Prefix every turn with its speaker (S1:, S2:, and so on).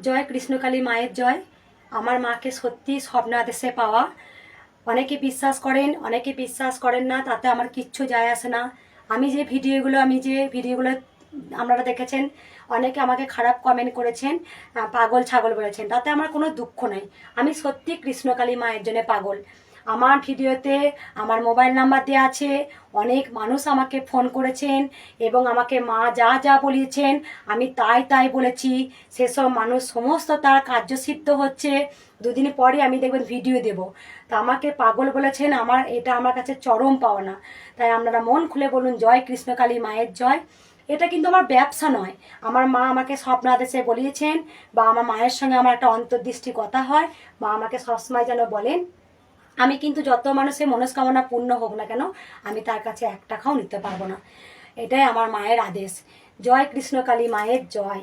S1: জয় কৃষ্ণকালী মায়ের জয়। আমার মাকে সত্যি স্বপ্নাদেশে পাওয়া। অনেকে বিশ্বাস করেন, অনেকে বিশ্বাস করেন না, তাতে আমার কিচ্ছু যায় আসে না। আমি যে ভিডিওগুলো আপনারা দেখেছেন, অনেকে আমাকে খারাপ কমেন্ট করেছেন, পাগল ছাগল বলেছেন, তাতে আমার কোনো দুঃখ নেই। আমি সত্যি কৃষ্ণকালী মায়ের জন্য পাগল। আমার ভিডিওতে আমার মোবাইল নাম্বার দেওয়া আছে। অনেক মানুষ আমাকে ফোন করেছেন এবং আমাকে মা যা যা বলিয়েছেন আমি তাই তাই বলেছি। সেসব মানুষ সমস্ত তার কার্যসিদ্ধ হচ্ছে। দুদিন পরে আমি দেখবেন ভিডিও দেব। তা আমাকে পাগল বলেছেন, এটা আমার কাছে চরম পাওনা। তাই আপনারা মন খুলে বলুন জয় কৃষ্ণকালী মায়ের জয়। এটা কিন্তু আমার ব্যবসা নয়। আমার মা আমাকে স্বপ্নাদেশে বলিয়েছেন, বা আমার মায়ের সঙ্গে আমার একটা অন্তর্দৃষ্টি কথা হয়, মা আমাকে সবসময় যেন বলেন আমি কিন্তু যত মানুষের মনস্কামনা পূর্ণ হোক না কেন আমি তার কাছে 1 টাকাও নিতে পারবো না। এটাই আমার মায়ের আদেশ। জয় কৃষ্ণকালী মায়ের জয়।